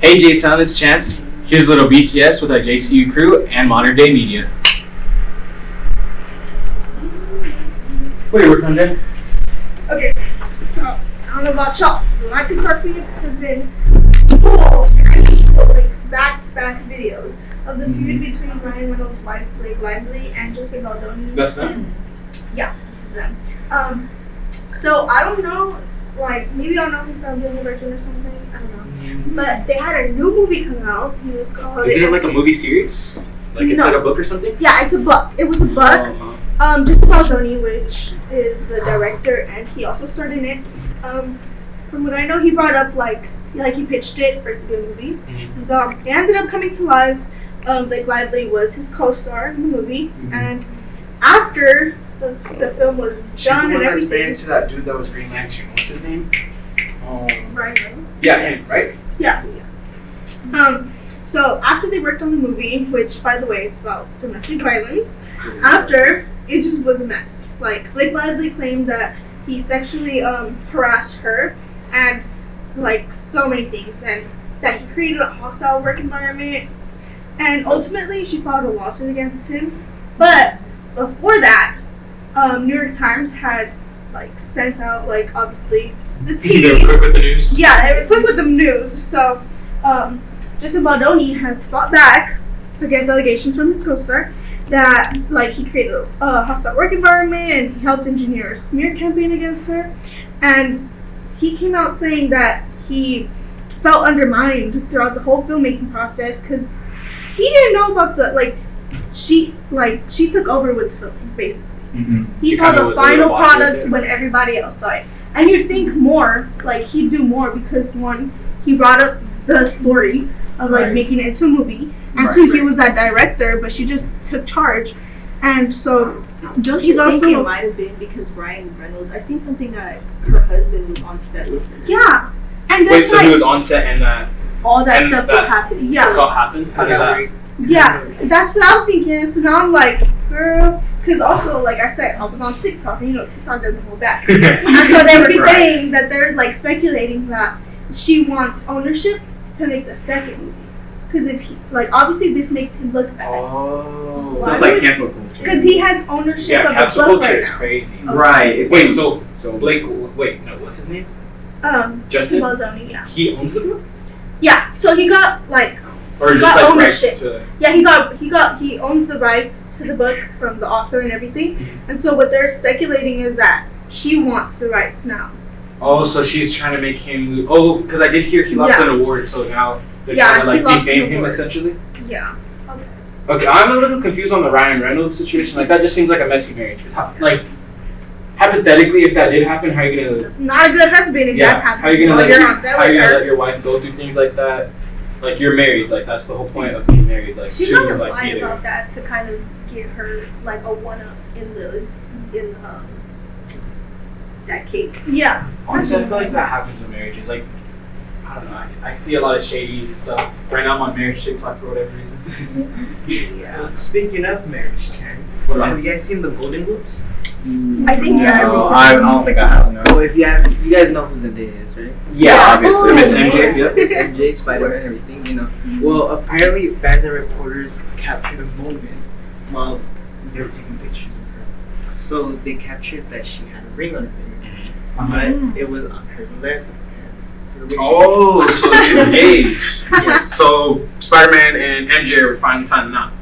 Hey J-Town, it's Chance. Here's a little BTS with our JCU crew and modern day media. What are you working on, Jen? Okay, so I don't know about y'all, but my TikTok feed has been full of like back-to-back videos of the feud between Ryan Reynolds' wife Blake Lively and Joseph Baldoni. That's them? Yeah, this is them. So I don't know, like maybe I'll know him from Billy Virgin or something. I don't know. But they had a new movie come out. It was called. Is it like a movie series? Like it's No. like a book or something? Yeah, it's a book. It was a book. Joseph Baldoni, which is the director, and he also starred in it. From what I know, he brought up like he pitched it for it to be a movie. Mm-hmm. So it ended up coming to life. Blake Lively was his co-star in the movie, and after the film was She's done the one and that's everything. married to that dude that was Green Lantern. What's his name? Ryan Reynolds. Yeah, him, right? Yeah. So after they worked on the movie, which by the way, it's about domestic violence. After, it just was a mess. Like Blake Lively claimed that he sexually harassed her and like so many things, and that he created a hostile work environment. And ultimately, she filed a lawsuit against him. But before that, New York Times had like sent out like obviously the tea. They were quick with the news? Yeah, they were quick with the news. So, Joseph Baldoni has fought back against allegations from his co-star that like he created a hostile work environment and he helped engineer a smear campaign against her, and he came out saying that he felt undermined throughout the whole filmmaking process because he didn't know about the she took over with the film basically. Mm-hmm. He saw the final product when everybody else saw it. And you'd think more, like he'd do more because one, he brought up the story of like making it into a movie, and two, he was that director, but she just took charge, and so Don't he's you think also it might have been because Ryan Reynolds? I think something that her husband was on set with her. yeah, and Wait, that's so like he was on set and that All that And stuff that- was happening. Yeah. saw happen? How does that? yeah, that's what I was thinking. So now I'm like, girl, because also like I said, I was on TikTok, and you know TikTok doesn't hold back. And so they were Right. saying that they're like speculating that she wants ownership to make the second movie. Because if he, like, obviously this makes him look bad. Oh. So it's like cancel culture. Because he has ownership Yeah, of the cancel book culture right is now. crazy. Right. It's Wait, so Blake, wait, no, what's his name? Justin Justin? Baldoni, yeah. He owns the book? Yeah, so he got, like, Or He just got like rights ownership. to yeah, he owns the rights to the book from the author and everything. Mhm. And so what they're speculating is that she wants the rights now. Oh, so she's trying to make him. Oh, because I did hear he lost Yeah. an award, so now they're Yeah, trying to he like lost an defame him award. essentially. Yeah. Okay, I'm a little confused on the Ryan Reynolds situation. Like that just seems like a messy marriage. 'Cause like hypothetically, if that did happen, how are you gonna? It's not a good husband if that's How are happening you gonna while let you're on set how are you with gonna her. let your wife go through things like that? Like you're married. Like that's the whole point of being married. Like She to kind of like lied be there. about that to kind of get her like a one up in that case. Yeah. Honestly, I feel like that happens in marriages. Like I don't know. I see a lot of shady stuff. Right now, I'm on marriage TikTok for whatever reason. Yeah. Speaking of marriage, Chance, What about- have you guys seen the Golden Globes? I think Yeah, every well, season- I don't think I have no. Oh, if you have, you guys know who Zendaya is, right? Yeah, obviously. Oh, Miss MJ. yes. Yep. MJ, Spider-Man, everything, you know. Well, apparently fans and reporters captured a moment while they were taking pictures of her. So they captured that she had a ring on her finger, but it was on her left hand. Her ring. Oh, so she's engaged. Yeah. So Spider-Man and MJ are finally signing out.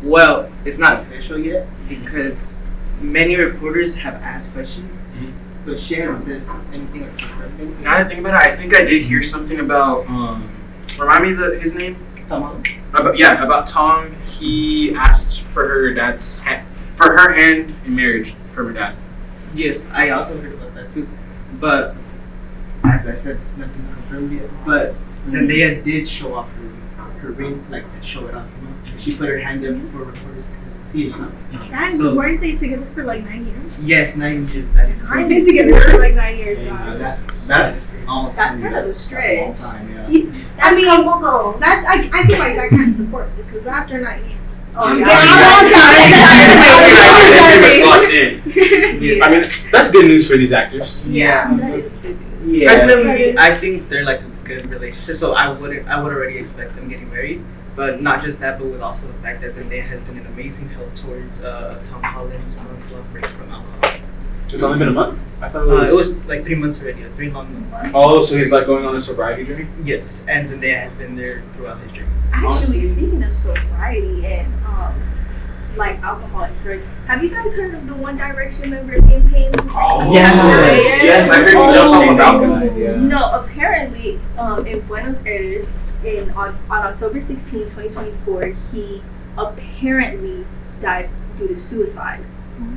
Well, it's not official yet because many reporters have asked questions, Mhm. but she hasn't said anything or confirmed anything. Now that I think about it, I think I did hear something about remind me his name. Tom Holland? About Tom. He asked for her dad's for her hand in marriage from her dad. Yes, I also heard about that too. But as I said, nothing's confirmed yet. But Zendaya did show off her ring, like to show it off. You know? She put her hand up for reporters to see it. You know? And So- weren't they together for like 9 years? Yes, 9 years. That is I've crazy. been together for like 9 years Yeah, now. That's almost. That's 10 kind of years. a stretch. That's a long time, yeah. I mean, couple goals. that's I feel like that kind of supports it because after 9 years. Oh, I'm yeah. all Locked in. I mean, that's good news for these actors. Yeah. Yeah. Personally, I think they're like a good relationship. So I would already expect them getting married. But not just that, but with also the fact that Zendaya has been an amazing help towards Tom Holland's month's love break from alcohol. So it's only been a month? I thought it was. It was like 3 months already, 3 long months. Oh, so he's like going on a sobriety journey? Yes, and Zendaya has been there throughout his journey. Actually, Honestly. speaking of sobriety and like alcohol and drugs, have you guys heard of the One Direction member Liam Payne? Oh, yes. Yes, I heard Oh, he jumped off a shit. balcony. Yeah. No, apparently, in Buenos Aires, on October 16, 2024, he apparently died due to suicide.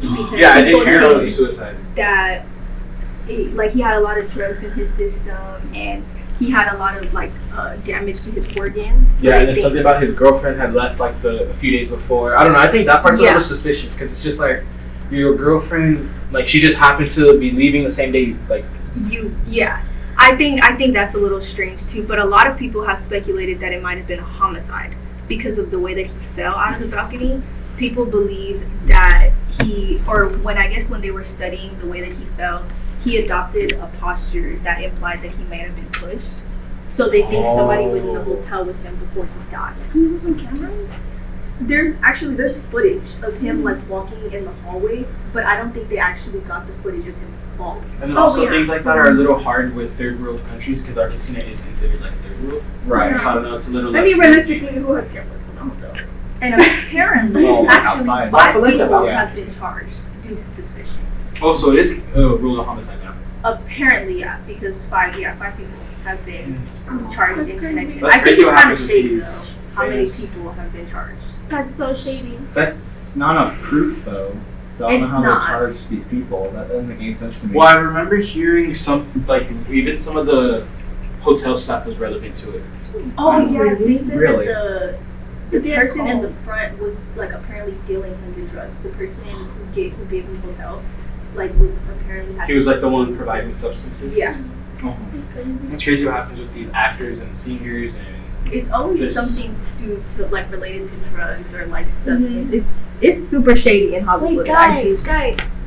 Because Yeah, I did people hear think about the suicide. that he had a lot of drugs in his system and he had a lot of damage to his organs. So Yeah, they and then think- something about his girlfriend had left like a few days before. I don't know. I think that part's a Yeah. little suspicious because it's just like your girlfriend, like she just happened to be leaving the same day. Like, I think that's a little strange too, but a lot of people have speculated that it might have been a homicide because of the way that he fell out of the balcony. People believe that when they were studying the way that he fell, he adopted a posture that implied that he may have been pushed. So they think somebody was in the hotel with him before he died. He was on camera? There's footage of him like walking in the hallway, but I don't think they actually got the footage of him falling. and then Oh, also yeah. things like that are a little hard with third world countries because Argentina is considered like third world. Right. So I don't know. It's a little. I less mean, risky. realistically, who has cameras in a hotel? And apparently, Oh, like actually, outside. 5 Like people that, yeah. have been charged due to suspicion. Oh, so it is ruled a homicide now. Apparently, yeah, because 5 people have been charged That's in crazy. connection. That's I think crazy it's what kind of happens with shady these though. How many famous- people have been charged? That's so shady. That's not enough proof, though. So I don't know It's how not. they charge these people. That doesn't make any sense to me. Well, I remember hearing even some of the hotel staff was relevant to it. Oh yeah, they said Really? that the Yeah, person in call. the front was like apparently dealing him the drugs. The person who gave him the hotel, like was apparently He was like the one providing substances. Yeah, Oh. It's crazy what happens with these actors and singers and. it's always This- something due to like related to drugs or like substance. It's super shady in Hollywood. Wait, guys,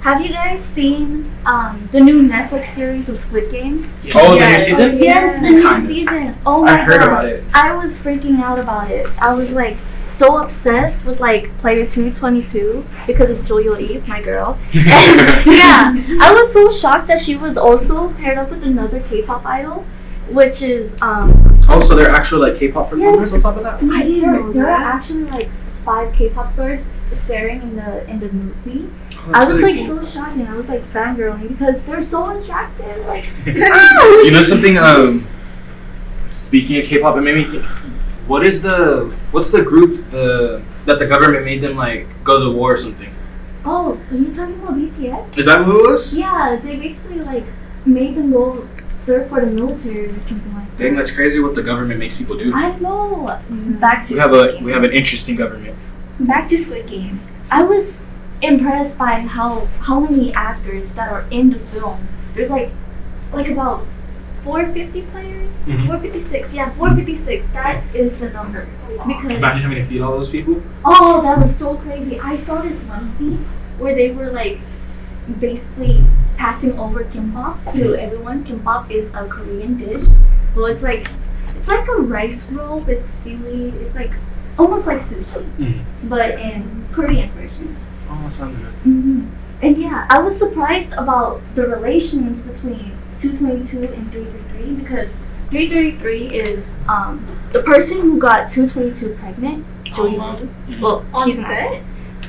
have you guys seen the new Netflix series of Squid Game? Oh, the new Yes. season? Yes, the new Kinda. season. Oh my I heard god. about it. I was freaking out about it. I was like so obsessed with like player 222 because it's Joyo Eve, my girl. And, yeah, I was so shocked that she was also paired up with another K-pop idol, which is Oh, so they're actual like K-pop performers on top of that? I didn't know there are that. actually like 5 K-pop stars starring in the movie. Oh, I that's was really like cool. so shocked and I was like fangirling because they're so attractive. Like, You know something? Speaking of K-pop, it made me think. What's the group that the government made them like go to war or something? oh, are you talking about BTS? Is that who it was? Yeah, they basically like made them go serve for the military or something like that. Dang, that's crazy what the government makes people do. I know. Back to We have Squid Game. we have an interesting government. Back to Squid Game. I was impressed by how many actors that are in the film. There's like about 450 players. Mhm. 456. Yeah, 456. That is the number. Because Imagine having to feed all those people. oh, that was so crazy. I saw this one scene where they were like basically passing over kimbap to everyone. Kimbap is a Korean dish. Well, it's like a rice roll with seaweed. It's like almost like sushi, Mhm. but in Korean version. Oh, that sounds good. And yeah, I was surprised about the relations between 222 and 333 because 333 is the person who got 222 pregnant, Joey wow. Lee. Mhm. Well, On she's set?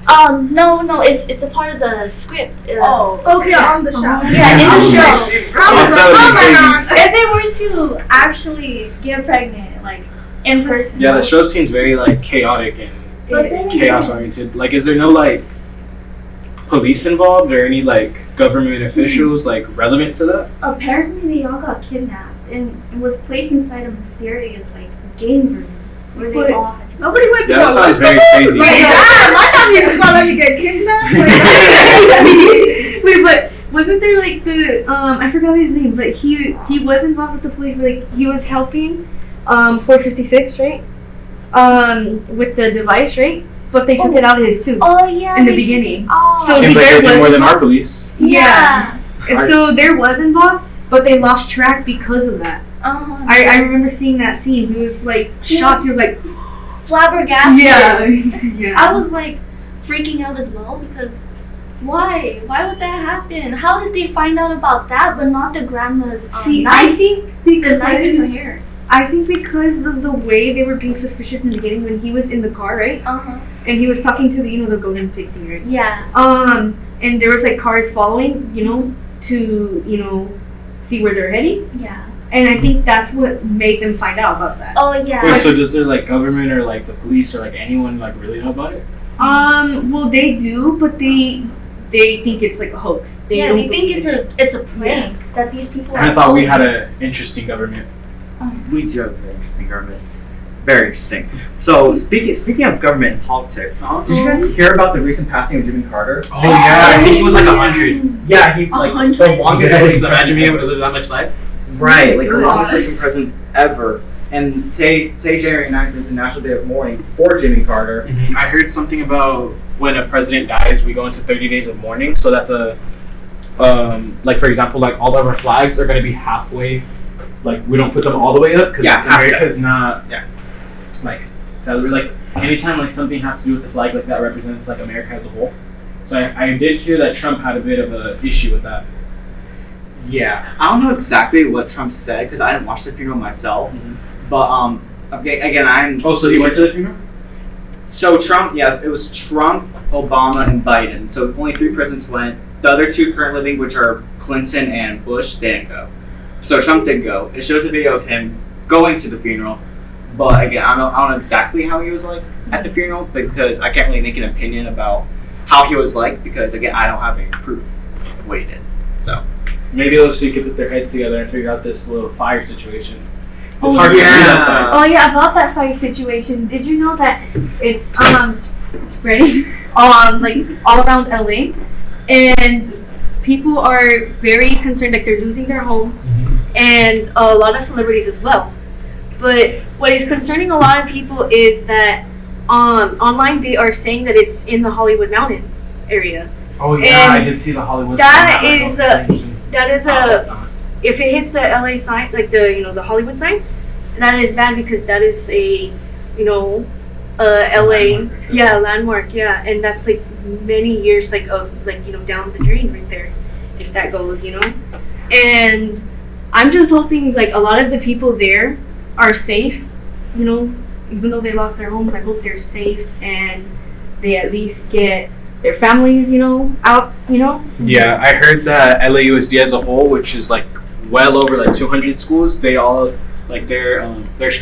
not. No, it's a part of the script. Okay, on the show. Yeah, in the show. On set would be crazy. If they were to actually get pregnant, like in person. Yeah, the show seems very like chaotic and But then chaos oriented. Like, is there no like police involved or any like government officials like relevant to that? apparently they all got kidnapped and was placed inside a mysterious like game room where they But- all had to. Nobody went to Yeah, that go sounds look very for crazy. Like, my family just gonna let me get kidnapped. Like, Wait, but wasn't there like the I forgot his name, but he was involved with the police, but like he was helping 456, right? With the device, right? But they took it out of his too. Oh yeah. In the they took beginning. it off. So Seems like there they do was- more than our police. yeah. And so there was involved, but they lost track because of that. I remember seeing that scene. He was like shocked. He was like, flabbergasted. yeah, yeah. I was like freaking out as well because why? Why would that happen? How did they find out about that but not the grandma's See, knife? I think The knife in her because hair. I think because of the way they were being suspicious in the beginning when he was in the car, right? And he was talking to the the golden pig thing, right? Yeah. And there was like cars following, to see where they're heading. Yeah. And I think that's what made them find out about that. Oh yeah. Wait, so does their like government or like the police or like anyone like really know about it? Well they do, but they think it's like a hoax. They yeah, don't they think believe it's a prank that these people And are I thought we pulling. had an interesting government. We do have a very interesting government. Very interesting. So speaking of government and politics, did you guys hear about the recent passing of Jimmy Carter? Oh yeah, I think he was like 100. Yeah, he like 100? the longest Just living imagine being able president. to live that much life. Right, like the Gosh. longest living president ever. And today January 9th is a national day of mourning for Jimmy Carter. I heard something about when a president dies, we go into 30 days of mourning, so that the, like for example, like all of our flags are gonna be halfway, like we don't put them all the way up because Yeah, half America's not, Yeah. like celebrate. Like anytime like something has to do with the flag, like that represents like America as a whole. So I did hear that Trump had a bit of a issue with that. Yeah, I don't know exactly what Trump said because I didn't watch the funeral myself. But okay, again, I'm. Oh, so he went to the funeral? So Trump, yeah, it was Trump, Obama, and Biden. So only 3 presidents went. The other 2 current living, which are Clinton and Bush, they didn't go. So Trump did go. It shows a video of him going to the funeral. But again, I don't know exactly how he was like at the funeral because I can't really make an opinion about how he was like because again, I don't have any proof of what he did. So Maybe those 2 could put their heads together and figure out this little fire situation. It's Oh, hard to yeah. read outside. Oh yeah, about that fire situation. Did you know that it's spreading like all around LA, and people are very concerned, like they're losing their homes, and a lot of celebrities as well. But what is concerning a lot of people is that online they are saying that it's in the Hollywood Mountain area. Oh yeah, And I did see the Hollywood. that sign. is That is if it hits the LA side, like the Hollywood side, that is bad because that is a LA landmark, and that's like many years like of like down the drain right there if that goes, and I'm just hoping like a lot of the people there are safe, even though they lost their homes. I hope they're safe and they at least get their families out. Yeah, I heard that LAUSD as a whole, which is like well over like 200 schools, they all like they're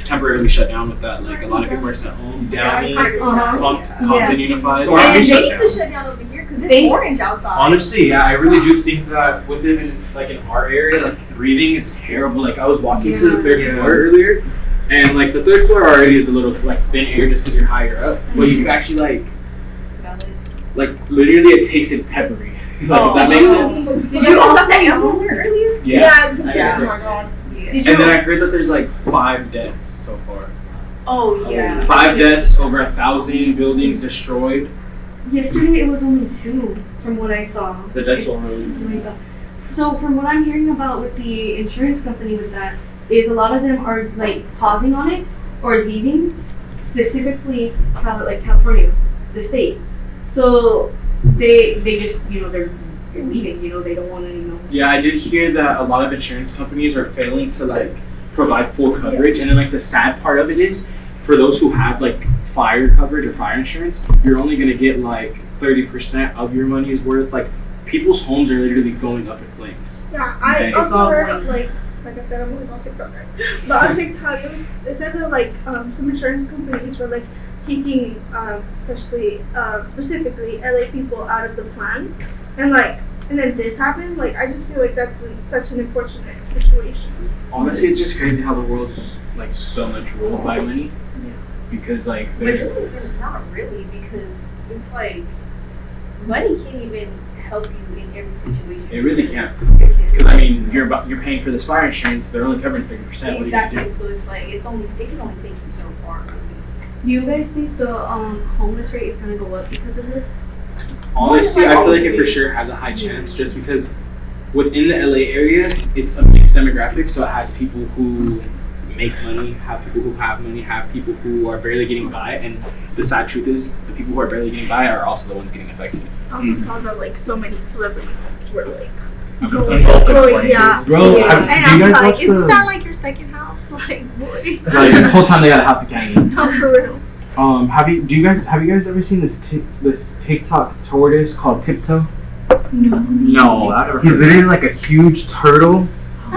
temporarily shut down with that. Like a lot of people are sent home. Downey, Compton Unified. So why don't we And shut they need down? to shut down over here because They- it's orange outside. Honestly, yeah, I really do think that within like in our area, like breathing is terrible. Like I was walking to the 3rd floor earlier, and like the 3rd floor already is a little like thin air just because you're higher up. But you could actually like literally it tasted peppery. Like if that makes sense. Did you also say earlier? Yes. Yeah. I Yeah. heard Oh that. my god. And then I heard that there's like 5 deaths so far. Oh yeah. 5 deaths, over 1,000 buildings destroyed. Yesterday it was only 2 from what I saw. The deaths It's- were really. Oh my God. So from what I'm hearing about with the insurance company with that is a lot of them are like pausing on it or leaving, specifically California, the state. So they just they're leaving. They don't want to Yeah, I did hear that a lot of insurance companies are failing to like provide full coverage, and then like the sad part of it is, for those who have like fire coverage or fire insurance, you're only gonna get like 30% of your money's worth. Like people's homes are literally going up in flames. Yeah, I Okay. It's also all heard one. like I said, I'm always on TikTok, right? But on TikTok, it said that like some insurance companies were like taking especially specifically LA people out of the plans, and then this happened. Like I just feel like that's such an unfortunate situation. Honestly, it's just crazy how the world is like so much ruled by money. Yeah. Because like But there's it's not really because it's like money can't even help you in every situation. it really can't. It can't. Because I mean, you're paying for this fire insurance, they're only covering 30%. What do you Exactly. do? So it's like it can only take you so far. Do you guys think the homeless rate is gonna go up because of this? Honestly, I feel like it for sure has a high chance, just because within the LA area, it's a mix mixed demographic, so it has people who make money, have people who have money, have people who are barely getting by, and the sad truth is the people who are barely getting by are also the ones getting affected. I also saw that like so many celebrity homes were like Yeah. Bro, Yeah. and do you I'm guys like, watch isn't the- that like your second house? Like, boy. Like the whole time they got a house of candy. No, for real. Have you guys ever seen this TikTok tortoise called Tiptoe? No, I've never He's heard of literally like a huge turtle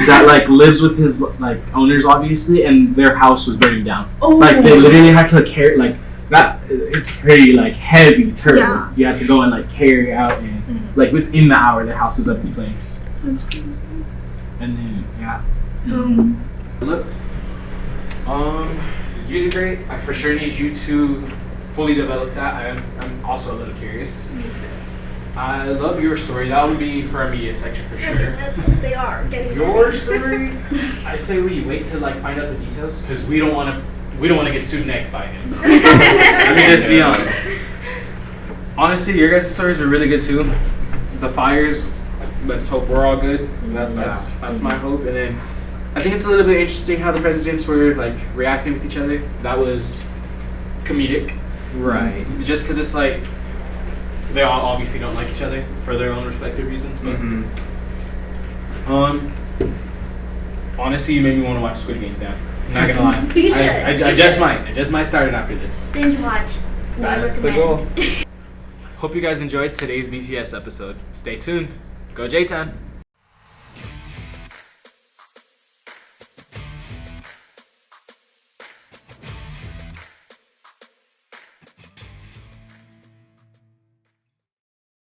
that like lives with his like owners obviously, and their house was burning down. Oh. Like they literally had to carry like that. It's pretty like heavy turtle. Yeah. You had to go and like carry out, and like within the hour their house is up in flames. That's crazy. And then yeah. Looked. You did great. I for sure need you to fully develop that. I'm also a little curious. I love your story. That would be for our media section for I mean, sure. that's what they are getting. Your story, I say we wait to like find out the details because we don't want to get sued next by him. Let me just be honest. Honestly, your guys' stories are really good too. The fires. Let's hope we're all good. That's my hope. And then I think it's a little bit interesting how the presidents were like reacting with each other. That was comedic. Right. Just because it's like they all obviously don't like each other for their own respective reasons. But honestly, you made me want to watch Squid Games now. I'm not gonna lie. You should. I just might. I just might start it after this. Binge watch. I That's the recommend. goal. Hope you guys enjoyed today's BCS episode. Stay tuned. Go J-Town.